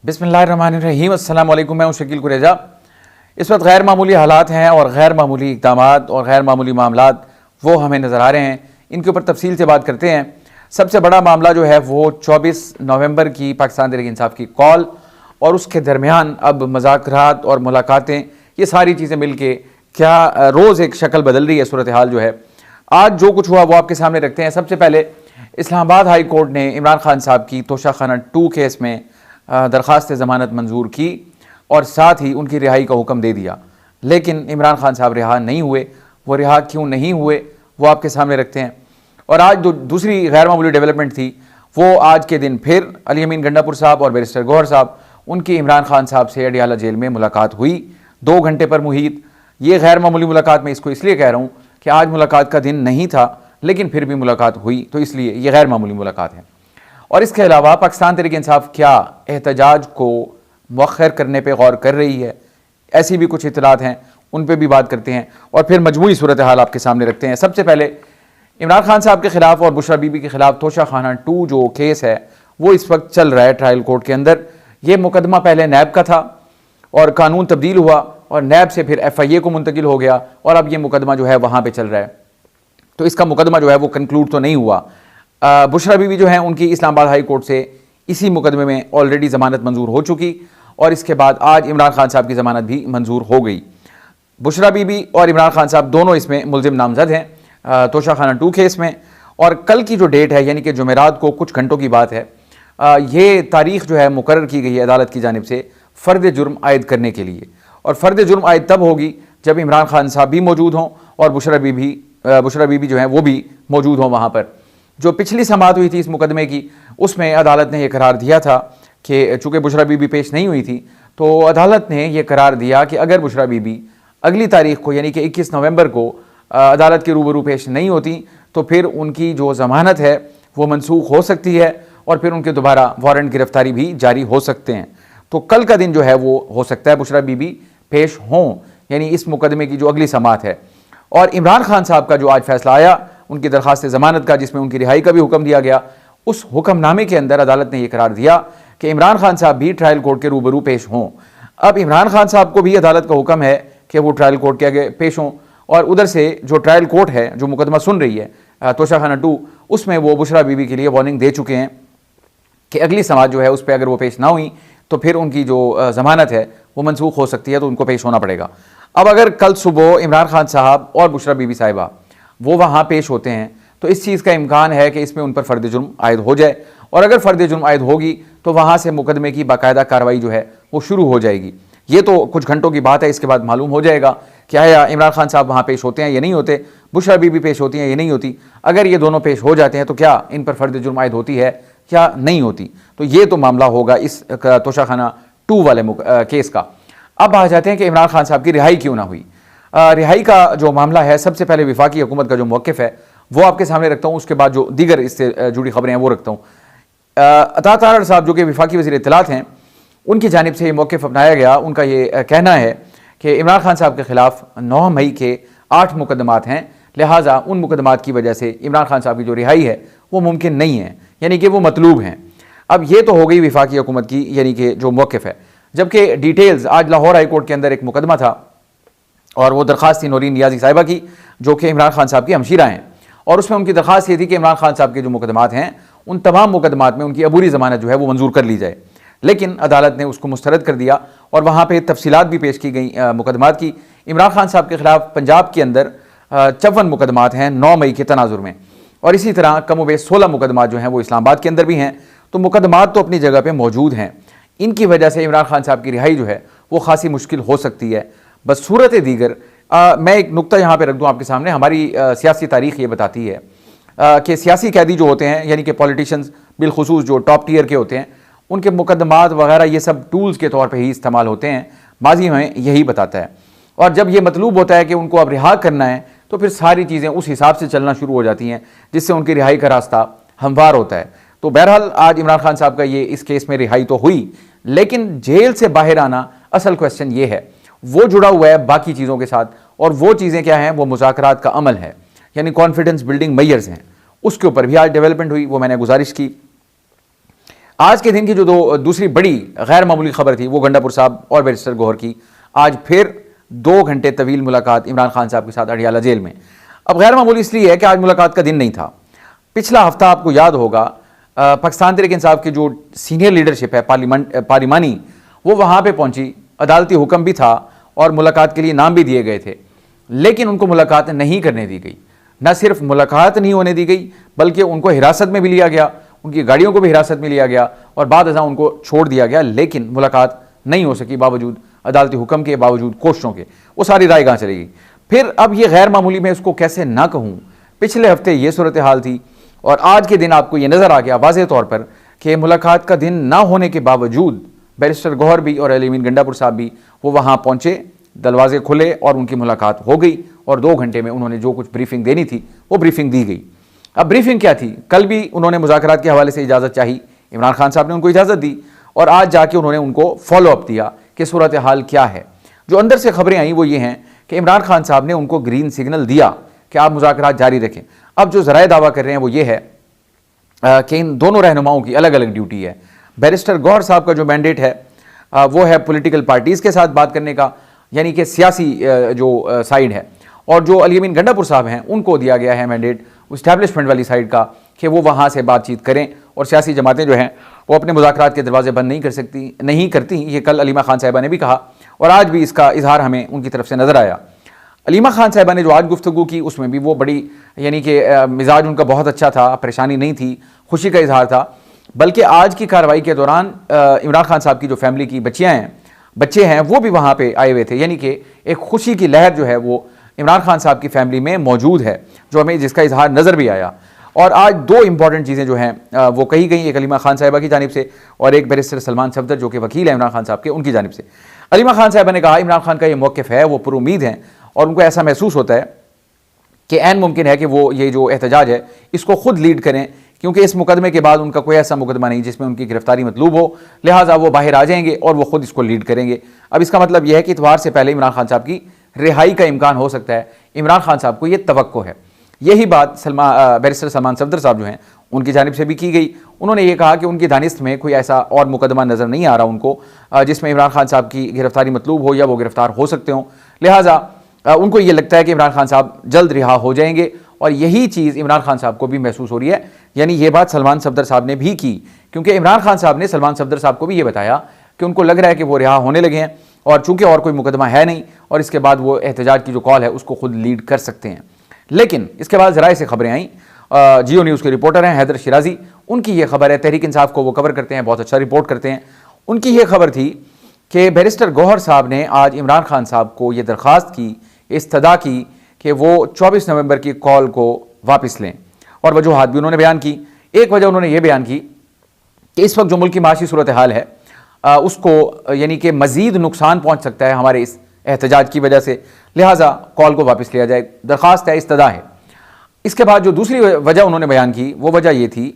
बिस्मिल्लाहिर्रहमानिर्रहीम। अस्सलाम वालेकुम। मैं हूं शकील कुरेजा। इस वक्त गैर मामूली हालात हैं और गैर मामूली इक़दामात और गैर मामूली मामलात वो हमें नज़र आ रहे हैं। इनके ऊपर तफसील से बात करते हैं। सबसे बड़ा मामला जो है वो 24 नवंबर की पाकिस्तान तहरीक इंसाफ की कॉल और उसके दरमियान अब मुज़ाकरात और मुलाकातें, ये सारी चीज़ें मिल के क्या रोज़ एक शक्ल बदल रही है। सूरत हाल जो है आज जो कुछ हुआ वो आपके सामने रखते हैं। सबसे पहले इस्लामाबाद हाई कोर्ट ने इमरान खान साहब की तोशाखाना 2 केस में दरख्वास्त ज़मानत मंजूर की और साथ ही उनकी रिहाई का हुक्म दे दिया, लेकिन इमरान खान साहब रिहा नहीं हुए। वो रिहा क्यों नहीं हुए वो आपके सामने रखते हैं। और आज दूसरी गैर मामूली डेवलपमेंट थी वो आज के दिन फिर अली अमीन गंडापुर साहब और बैरिस्टर गौहर साहब, उनकी इमरान खान साहब से अडियाला जेल में मुलाकात हुई 2 घंटे पर मुहित। ये गैर मामूली मुलाकात मैं इसको इसलिए कह रहा हूँ कि आज मुलाकात का दिन नहीं था, लेकिन फिर भी मुलाकात हुई, तो इसलिए ये गैर मामूली मुलाकात है। और इसके अलावा पाकिस्तान तहरीक इंसाफ क्या एहतजाज को मौखर करने पर गौर कर रही है, ऐसी भी कुछ इतलात हैं, उन पर भी बात करते हैं और फिर मजमूई सूरत हाल आपके सामने रखते हैं। सबसे पहले इमरान खान साहब के खिलाफ और बुशरा बीबी के खिलाफ तोशाखाना 2 जो केस है वो इस वक्त चल रहा है ट्रायल कोर्ट के अंदर। ये मुकदमा पहले नैब का था और कानून तब्दील हुआ और नैब से फिर FIA को मुंतकिल हो गया और अब ये मुकदमा जो है वहाँ पर चल रहा है। तो इसका मुकदमा जो है वो कंक्लूड तो नहीं हुआ। बुशरा बीबी जो है उनकी इस्लामाबाद हाई कोर्ट से इसी मुकदमे में ऑलरेडी ज़मानत मंजूर हो चुकी और इसके बाद आज इमरान खान साहब की ज़मानत भी मंजूर हो गई। बुशरा बीबी और इमरान खान साहब दोनों इसमें मुल्जिम नामजद हैं तोशाखाना 2 केस में। और कल की जो डेट है यानी कि जुमेरात को कुछ घंटों की बात है, ये तारीख जो है मुकर्रर की गई है अदालत की जानिब से फ़र्द जुर्म आयद करने के लिए। और फ़र्द जुर्म आयद तब होगी जब इमरान खान साहब भी मौजूद हों और बुशरा बीबी जो है वो भी मौजूद हों वहाँ पर। जो पिछली समाअत हुई थी इस मुकदमे की, उसमें अदालत ने यह करार दिया था कि चूँकि बुशरा बीबी पेश नहीं हुई थी, तो अदालत ने यह करार दिया कि अगर बुशरा बीबी अगली तारीख को यानी कि 21 नवंबर को अदालत के रूबरू पेश नहीं होती तो फिर उनकी जो ज़मानत है वो मनसूख हो सकती है और फिर उनके दोबारा वारंट गिरफ्तारी भी जारी हो सकते हैं। तो कल का दिन जो है वो हो सकता है बुशरा बीबी पेश हों, यानी इस मुकदमे की जो अगली समाअत है। और इमरान खान साहब का जो आज फैसला आया उनकी दरख्वास्त ज़मानत का, जिसमें उनकी रिहाई का भी हुक्म दिया गया, उस हुक्मनामे के अंदर अदालत ने यह करार दिया कि इमरान खान साहब भी ट्रायल कोर्ट के रूबरू पेश हों। अब इमरान खान साहब को भी अदालत का हुक्म है कि वो ट्रायल कोर्ट के आगे पेश हों और उधर से जो ट्रायल कोर्ट है जो मुकदमा सुन रही है तोशाखाना 2, उसमें वो बुशरा बीबी के लिए वार्निंग दे चुके हैं कि अगली समाअत जो है उस पर अगर वो पेश ना हुई तो फिर उनकी जो ज़मानत है वो मनसूख हो सकती है, तो उनको पेश होना पड़ेगा। अब अगर कल सुबह इमरान खान साहब और बुशरा बीबी साहिबा वो वहाँ पेश होते हैं तो इस चीज़ का इम्कान है कि इसमें उन पर फ़र्द जुर्म आयद हो जाए और अगर फ़र्द जुर्म आयद होगी तो वहाँ से मुकदमे की बाकायदा कार्रवाई जो है वो शुरू हो जाएगी। ये तो कुछ घंटों की बात है, इसके बाद मालूम हो जाएगा क्या है इमरान खान साहब वहाँ पेश होते हैं या नहीं होते, बुशरा बीबी पेश होती हैं या नहीं होती। अगर ये दोनों पेश हो जाते हैं तो क्या इन पर फ़र्द जुर्म आयद होती है या नहीं होती, तो ये तो मामला होगा इस तोशाखाना 2 वाले केस का। अब आ जाते हैं कि इमरान खान साहब की रिहाई क्यों ना हुई। रिहाई का जो मामला है, सबसे पहले वफाकी हुकूमत का जो मौक़िफ़ है वो आपके सामने रखता हूँ, उसके बाद जो दीगर इससे जुड़ी खबरें हैं वो रखता हूँ। अता तारड़ साहब जो कि वफाकी वज़ीर इत्तलात हैं, उनकी जानिब से ये मौक़िफ़ अपनाया गया। उनका ये कहना है कि इमरान खान साहब के ख़िलाफ़ 9 मई के 8 मुकदमात हैं, लिहाजा उन मुकदमात की वजह से इमरान खान साहब की जो रिहाई है वो मुमकिन नहीं है, यानी कि वो मतलूब हैं। अब ये तो हो गई वफाकी हुकूमत की यानी कि जो मौक़िफ़ है। जबकि डिटेल्स, आज लाहौर हाई कोर्ट के अंदर एक मुकदमा था और वो दरख्वास्त थी नौरीन नियाज़ी साहिबा की जो कि इमरान खान साहब की हमशीरा हैं, और उसमें उनकी दरख्वास्त ये थी कि इमरान खान साहब के जो मुकदमात हैं उन तमाम मुकदमात में उनकी अबूरी ज़मानत जो है वो मंजूर कर ली जाए, लेकिन अदालत ने उसको मुस्तरद कर दिया और वहाँ पे तफसीलात भी पेश की गई मुकदमात की। इमरान खान साहब के ख़िलाफ़ पंजाब के अंदर 54 मुकदमात हैं 9 मई के तनाजुर में, और इसी तरह कमोबेश 16 मुकदमात जो हैं वो इस्लामाबाद के अंदर भी हैं। तो मुकदमात तो अपनी जगह पर मौजूद हैं, इनकी वजह से इमरान खान साहब की रिहाई जो है वो खासी मुश्किल हो सकती है। बस सूरत दीगर मैं एक नुक्ता यहाँ पे रख दूँ आपके सामने। हमारी सियासी तारीख़ ये बताती है कि सियासी कैदी जो होते हैं यानी कि पॉलिटिशियंस बिलखुसूस जो टॉप टियर के होते हैं, उनके मुकदमात वगैरह ये सब टूल्स के तौर पे ही इस्तेमाल होते हैं। माजी में यही बताता है, और जब ये मतलूब होता है कि उनको अब रिहा करना है तो फिर सारी चीज़ें उस हिसाब से चलना शुरू हो जाती हैं, जिससे उनकी रिहाई का रास्ता हमवार होता है। तो बहरहाल आज इमरान खान साहब का ये इस केस में रिहाई तो हुई, लेकिन जेल से बाहर आना असल क्वेश्चन ये है, वो जुड़ा हुआ है बाकी चीज़ों के साथ, और वो चीज़ें क्या हैं, वो मुज़ाकरात का अमल है, यानी कॉन्फिडेंस बिल्डिंग मेजर्स हैं। उसके ऊपर भी आज डेवलपमेंट हुई, वो मैंने गुजारिश की। आज के दिन की जो दूसरी बड़ी गैर मामूली खबर थी वो गंडापुर साहब और बैरिस्टर गौहर की आज फिर 2 घंटे तवील मुलाकात इमरान खान साहब के साथ अडियाला जेल में। अब गैर मामूली इसलिए है कि आज मुलाकात का दिन नहीं था। पिछला हफ्ता आपको याद होगा पाकिस्तान तहरीक इंसाफ की जो सीनियर लीडरशिप है पार्लिमानी, वो वहाँ पर पहुँची, अदालती हुक्म भी था और मुलाकात के लिए नाम भी दिए गए थे, लेकिन उनको मुलाकात नहीं करने दी गई। न सिर्फ मुलाकात नहीं होने दी गई बल्कि उनको हिरासत में भी लिया गया, उनकी गाड़ियों को भी हिरासत में लिया गया और बाद अज़ां उनको छोड़ दिया गया, लेकिन मुलाकात नहीं हो सकी बावजूद अदालती हुक्म के, बावजूद कोशिशों के। वो सारी राय कहाँ चली गई। फिर अब ये गैर मामूली मैं उसको कैसे ना कहूँ, पिछले हफ्ते ये सूरत हाल थी और आज के दिन आपको ये नज़र आ गया वाज़ेह तौर पर कि मुलाकात का दिन ना होने के बावजूद बैरिस्टर गौहर भी और अली अमीन गंडापुर साहब भी वो वहाँ पहुँचे, दरवाजे खुले और उनकी मुलाकात हो गई और 2 घंटे में उन्होंने जो कुछ ब्रीफिंग देनी थी वो ब्रीफिंग दी गई। अब ब्रीफिंग क्या थी, कल भी उन्होंने मुज़ाकरात के हवाले से इजाज़त चाही, इमरान खान साहब ने उनको इजाज़त दी और आज जाके उन्होंने उनको फॉलो अप दिया कि सूरत हाल क्या है। जो अंदर से खबरें आई वो ये हैं कि इमरान खान साहब ने उनको ग्रीन सिग्नल दिया कि आप मुज़ाकरात जारी रखें। अब जो ज़राए दावा कर रहे हैं वो ये है कि इन दोनों रहनुमाओं की अलग अलग ड्यूटी है। बैरिस्टर गौहर साहब का जो मैंडेट है वो है पॉलिटिकल पार्टीज़ के साथ बात करने का, यानी कि सियासी जो साइड है, और जो अली अमीन गंडापुर साहब हैं उनको दिया गया है मैंडेट इस्टेब्लिशमेंट वाली साइड का कि वो वहाँ से बातचीत करें और सियासी जमातें जो हैं वो अपने मुज़ाकरात के दरवाजे बंद नहीं करती। ये कल अलीमा खान साहिबा ने भी कहा और आज भी इसका इजहार हमें उनकी तरफ से नज़र आया। अलीमा खान साहिबा ने जो आज गुफ्तगू की उसमें भी वो बड़ी, यानी कि मिजाज उनका बहुत अच्छा था, परेशानी नहीं थी, खुशी का इजहार था। बल्कि आज की कार्रवाई के दौरान इमरान खान साहब की जो फैमिली की बच्चे हैं वो भी वहाँ पे आए हुए थे, यानी कि एक खुशी की लहर जो है वो इमरान खान साहब की फैमिली में मौजूद है, जो हमें जिसका इजहार नज़र भी आया। और आज 2 इंपॉर्टेंट चीज़ें जो हैं वो कही गई, एक अलीमा खान साहिबा की जानिब से और एक बैरिस्टर सलमान सफदर जो कि वकील है इमरान खान साहब के, उनकी जानिब से। अलीमा खान साहिबा ने कहा इमरान खान का ये मौक़िफ़ है वो पुरुमीद है और उनको ऐसा महसूस होता है कि ऐन मुमकिन है कि वो ये जो एहतजाज है इसको खुद लीड करें, क्योंकि इस मुकदमे के बाद उनका कोई ऐसा मुकदमा नहीं जिसमें उनकी गिरफ्तारी मतलूब हो, लिहाजा वो बाहर आ जाएंगे और वो खुद इसको लीड करेंगे। अब इसका मतलब यह है कि इतवार से पहले इमरान खान साहब की रिहाई का इम्कान हो सकता है। इमरान खान साहब को ये तवक्को है। यही बात बैरिस्टर सलमान सफदर साहब जो हैं उनकी जानिब से भी की गई। उन्होंने ये कहा कि उनकी दानिस्त में कोई ऐसा और मुकदमा नज़र नहीं आ रहा उनको जिसमें इमरान खान साहब की गिरफ्तारी मतलूब हो या वो गिरफ्तार हो सकते हों, लिहाजा उनको ये लगता है कि इमरान खान साहब जल्द रिहा हो जाएंगे और यही चीज़ इमरान खान साहब को भी महसूस हो रही है। यानी ये बात सलमान सफदर साहब ने भी की, क्योंकि इमरान खान साहब ने सलमान सफदर साहब को भी ये बताया कि उनको लग रहा है कि वो रिहा होने लगे हैं और चूंकि और कोई मुकदमा है नहीं और इसके बाद वो एहतजाज की जो कॉल है उसको खुद लीड कर सकते हैं। लेकिन इसके बाद ज़राए से खबरें आईं, जियो न्यूज़ के रिपोर्टर हैं हैदर शिराजी, उनकी ये खबर है, तहरीक इंसाफ को वो कवर करते हैं, बहुत अच्छा रिपोर्ट करते हैं। उनकी ये खबर थी कि बैरिस्टर गौहर साहब ने आज इमरान खान साहब को ये दरख्वास्त की, इस्तदा की कि वो 24 नवंबर की कॉल को वापस लें और वजूहात भी उन्होंने बयान की। एक वजह उन्होंने ये बयान की कि इस वक्त जो मुल्क की माशी सूरत हाल है उसको यानी कि मज़ीद नुकसान पहुँच सकता है हमारे इस एहतजाज की वजह से, लिहाजा कॉल को वापस लिया जाए, दरख्वास्त है, इस्तदा है। इसके बाद जो दूसरी वजह उन्होंने बयान की वो वजह ये थी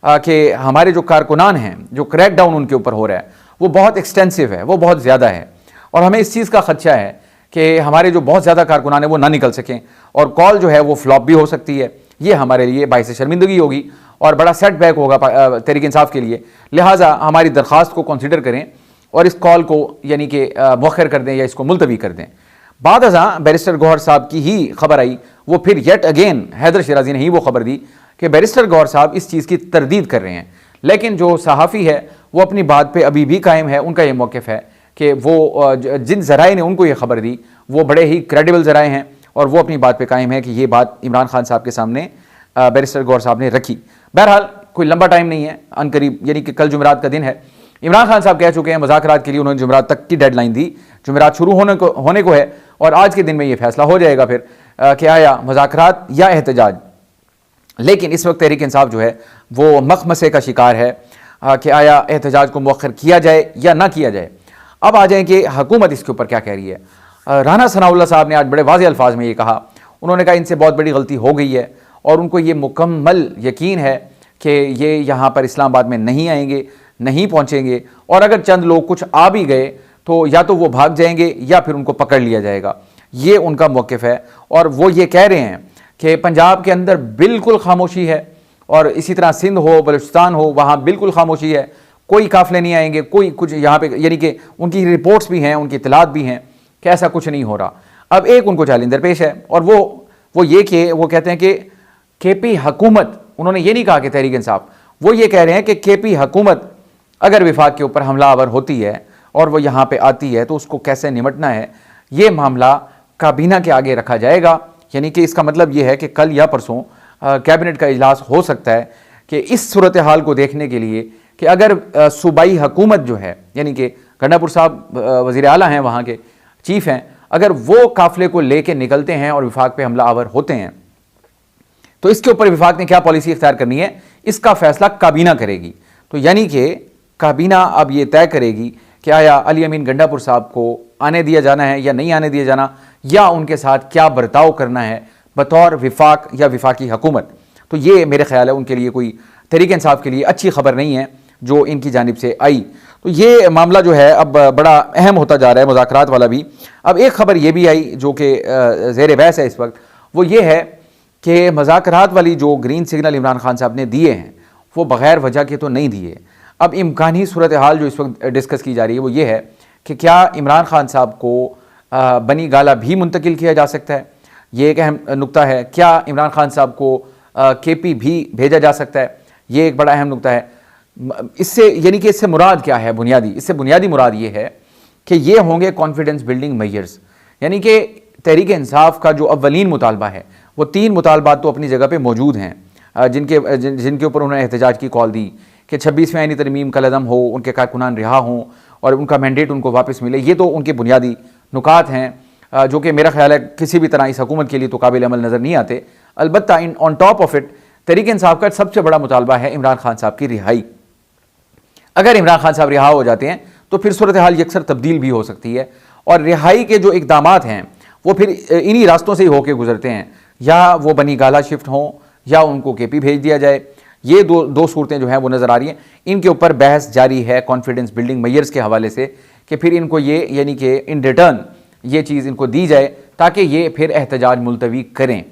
कि हमारे जो कारकुनान हैं, जो क्रैकडाउन उनके ऊपर हो रहा है वो बहुत एक्सटेंसिव है, वो बहुत ज़्यादा है और हमें इस चीज़ का खदशा है कि हमारे जो बहुत ज़्यादा कारकुनान है वो ना निकल सकें और कॉल जो है वो फ्लॉप भी हो सकती है। ये हमारे लिए बाइस शर्मिंदगी होगी और बड़ा सेटबैक होगा तहरीक इंसाफ के लिए, लिहाजा हमारी दरख्वास्त को कंसिडर करें और इस कॉल को यानी कि मौखर कर दें या इसको मुलतवी कर दें। बाद अज़ां बैरिस्टर गौहर साहब की ही खबर आई, वो फिर येट अगेन हैदर शिराजी ने ही वो खबर दी कि बैरिस्टर गौहर साहब इस चीज़ की तरदीद कर रहे हैं, लेकिन जो सहाफ़ी है वो अपनी बात पर अभी भी कायम है। उनका ये मौक़िफ़ है कि वो जिन ज़राए ने उनको ये खबर दी वो बड़े ही क्रेडिबल ज़राए हैं और वो अपनी बात पे कायम है कि ये बात इमरान खान साहब के सामने बैरिस्टर गौहर साहब ने रखी। बहरहाल कोई लंबा टाइम नहीं है, अनकरीब यानी कि कल जुमेरात का दिन है। इमरान खान साहब कह चुके हैं मुज़ाकरात के लिए उन्होंने जुमेरात तक की डेडलाइन दी, जुमेरात शुरू होने को है और आज के दिन में ये फैसला हो जाएगा फिर कि आया मुज़ाकरात या एहतजाज। लेकिन इस वक्त तहरीक इंसाफ जो है वो मखमसे का शिकार है कि आया एहतजाज को मौखर किया जाए या ना किया जाए। अब आ जाए कि हुकूमत इसके ऊपर क्या कह रही है। राना सनाउल्लाह साहब ने आज बड़े वाज़ेह अल्फाज में ये कहा, उन्होंने कहा इनसे बहुत बड़ी गलती हो गई है और उनको ये मुकम्मल यकीन है कि ये यहाँ पर इस्लामाबाद में नहीं आएंगे, नहीं पहुँचेंगे और अगर चंद लोग कुछ आ भी गए तो या तो वो भाग जाएंगे या फिर उनको पकड़ लिया जाएगा। ये उनका मौक़िफ़ है और वो ये कह रहे हैं कि पंजाब के अंदर बिल्कुल खामोशी है और इसी तरह सिंध हो, बलूचिस्तान हो, वहाँ बिल्कुल खामोशी है। कोई काफिले नहीं आएंगे, कोई कुछ यहाँ पे, यानी कि उनकी रिपोर्ट्स भी हैं, उनकी इतलात भी हैं कि ऐसा कुछ नहीं हो रहा। अब एक उनको चैलेंज दरपेश है, और वो ये कि वो कहते हैं कि केपी हुकूमत, उन्होंने ये नहीं कहा कि तहरीक इंसाफ, वो ये कह रहे हैं कि केपी हुकूमत अगर विफाक के ऊपर हमलावर होती है और वो यहाँ पे आती है तो उसको कैसे निमटना है, ये मामला काबीना के आगे रखा जाएगा। यानी कि इसका मतलब ये है कि कल या परसों कैबिनेट का इजलास हो सकता है कि इस सूरत हाल को देखने के लिए कि अगर सूबाई हुकूमत जो है, यानी कि गंडापुर साहब वज़ीर आला हैं, वहाँ के चीफ हैं, अगर वो काफिले को लेके निकलते हैं और विफाक पे हमलावर होते हैं तो इसके ऊपर विफाक ने क्या पॉलिसी इख्तियार करनी है, इसका फैसला काबीना करेगी। तो यानी कि काबीना अब ये तय करेगी कि आया अली अमीन गंडापुर साहब को आने दिया जाना है या नहीं आने दिया जाना, या उनके साथ क्या बर्ताव करना है बतौर विफाक या विफाकी हुकूमत। तो ये मेरे ख्याल है उनके लिए कोई तहरीक इंसाफ के लिए अच्छी खबर नहीं है जो इनकी जानिब से आई। तो ये मामला जो है अब बड़ा अहम होता जा रहा है, मुज़ाकरात वाला भी। अब एक खबर ये भी आई जो कि ज़ेर बहस है इस वक्त, वो ये है कि मुज़ाकरात वाली जो ग्रीन सिग्नल इमरान खान साहब ने दिए हैं वो बग़ैर वजह के तो नहीं दिए। अब इम्कानी सूरत हाल जो इस वक्त डिस्कस की जा रही है वो ये है कि क्या इमरान खान साहब को बनी गाला भी मुंतकिल किया जा सकता है, ये एक अहम नुक्ता है। क्या इमरान खान साहब को केपी भी भेजा जा सकता है, ये एक बड़ा अहम नुक्ता है। इससे यानी कि इससे मुराद क्या है, बुनियादी इससे बुनियादी मुराद ये है कि ये होंगे कॉन्फिडेंस बिल्डिंग मेजर्स। यानी कि तहरीक इंसाफ का जो अव्वलीन मुतालबा है वो 3 मुतालबात तो अपनी जगह पे मौजूद हैं जिनके ऊपर उन्होंने एहतजाज की कॉल दी कि 26वीं आईनी तरमीम कलअदम हो, उनके कारकुनान रिहा हों और उनका मैंडेट उनको वापस मिले। ये तो उनके बुनियादी नुकात हैं जो कि मेरा ख्याल है किसी भी तरह इस हुकूमत के लिए तो काबिल अमल नज़र नहीं आते। अलबत्ता on top of it Tehreek Insaf का सबसे बड़ा मुतालबा है इमरान खान साहब की रिहाई। अगर इमरान खान साहब रिहा हो जाते हैं तो फिर सूरत हाल यकसर तब्दील भी हो सकती है, और रिहाई के जो इकदामात हैं वो फिर इन्हीं रास्तों से ही होकर गुजरते हैं, या वो बनी गाला शिफ्ट हों या उनको केपी भेज दिया जाए। ये दो सूरतें जो हैं वो नज़र आ रही हैं। इनके ऊपर बहस जारी है कॉन्फिडेंस बिल्डिंग मेजर्स के हवाले से कि फिर इनको ये यानी कि इन रिटर्न ये चीज़ इनको दी जाए ताकि ये फिर एहतजाज मुलतवी करें।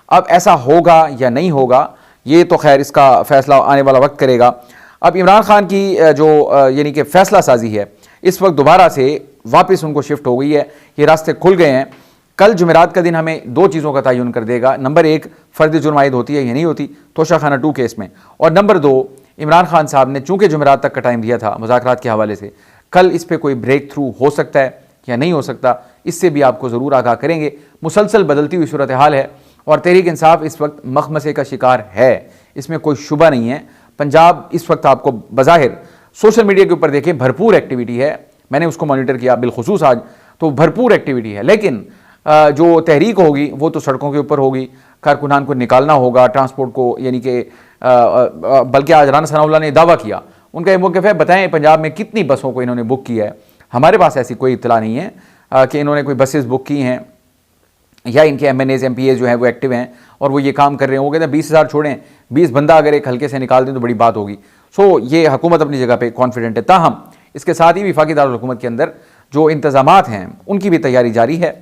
अब ऐसा होगा या नहीं होगा ये तो खैर इसका फ़ैसला आने वाला वक्त करेगा। अब इमरान खान की जो यानी कि फ़ैसला साजी है इस वक्त दोबारा से वापस उनको शिफ्ट हो गई है, ये रास्ते खुल गए हैं। कल जुमेरात का दिन हमें 2 चीज़ों का तयन कर देगा। नंबर 1 फ़र्द जुर्म आयद होती है या नहीं होती तोशा खाना 2 केस में, और नंबर 2 इमरान खान साहब ने चूँकि जुमेरात तक का टाइम दिया था मुज़ाकरात के हवाले से, कल इस पर कोई ब्रेक थ्रू हो सकता है या नहीं हो सकता, इससे भी आपको ज़रूर आगाह करेंगे। मुसलसल बदलती हुई सूरत हाल है और तहरीक इंसाफ इस वक्त मखमसे का शिकार है, इसमें कोई शुबा नहीं है। पंजाब इस वक्त आपको बज़ाहिर सोशल मीडिया के ऊपर देखें भरपूर एक्टिविटी है, मैंने उसको मॉनिटर किया बिलखुसूस आज, तो भरपूर एक्टिविटी है। लेकिन जो तहरीक होगी वो तो सड़कों के ऊपर होगी, कारकुनान को निकालना होगा, ट्रांसपोर्ट को, यानी कि बल्कि आज राना सनाउल्लाह ने दावा किया, उनका ये मौक़िफ़ है, बताएं पंजाब में कितनी बसों को इन्होंने बुक किया है। हमारे पास ऐसी कोई इत्तला नहीं है कि इन्होंने कोई बसेस बुक की हैं या इनके MNAs MPAs जो हैं वो एक्टिव हैं और वो ये काम कर रहे हैं। वो कहते हैं 20,000 छोड़ें, 20 बंदा अगर एक हल्के से निकाल दें तो बड़ी बात होगी। सो ये हुकूमत अपनी जगह पे कॉन्फिडेंट है। ताहम इसके साथ ही वफाकी दारुल हुकूमत के अंदर जो इंतज़ामात हैं उनकी भी तैयारी जारी है,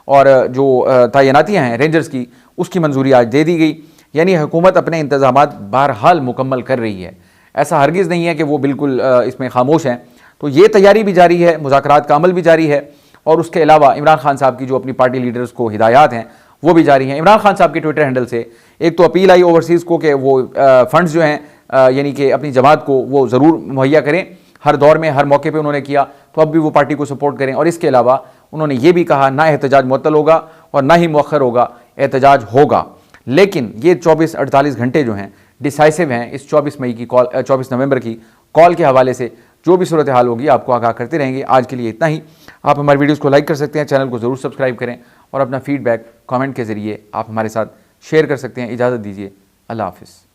और जो तैनातियाँ हैं रेंजर्स की उसकी मंजूरी आज दे दी गई। यानी हुकूमत अपने इंतज़ामात बहरहाल मुकम्मल कर रही है, ऐसा हरगिज़ नहीं है कि वो बिल्कुल इसमें खामोश हैं। तो ये तैयारी भी जारी है, मुज़ाकरात का अमल भी जारी है, और उसके अलावा इमरान खान साहब की जो अपनी पार्टी लीडर्स को हिदायत हैं वो भी जारी हैं। इमरान खान साहब के ट्विटर हैंडल से एक तो अपील आई ओवरसीज़ को कि वो फंड्स जो हैं यानी कि अपनी जमात को वो ज़रूर मुहैया करें, हर दौर में हर मौके पे उन्होंने किया, तो अब भी वो पार्टी को सपोर्ट करें। और इसके अलावा उन्होंने ये भी कहा ना एहतजाज मुअत्तल होगा और ना ही मुअख्खर होगा, एहतजाज होगा, लेकिन ये 24-48 घंटे जो हैं डिसाइसिव हैं इस 24 मई की कॉल 24 नवंबर की कॉल के हवाले से। जो भी सूरत हाल होगी आपको आगाह करते रहेंगे। आज के लिए इतना ही। आप हमारे वीडियोस को लाइक कर सकते हैं, चैनल को ज़रूर सब्सक्राइब करें और अपना फीडबैक कमेंट के ज़रिए आप हमारे साथ शेयर कर सकते हैं। इजाज़त दीजिए, अल्लाह हाफ़िज़।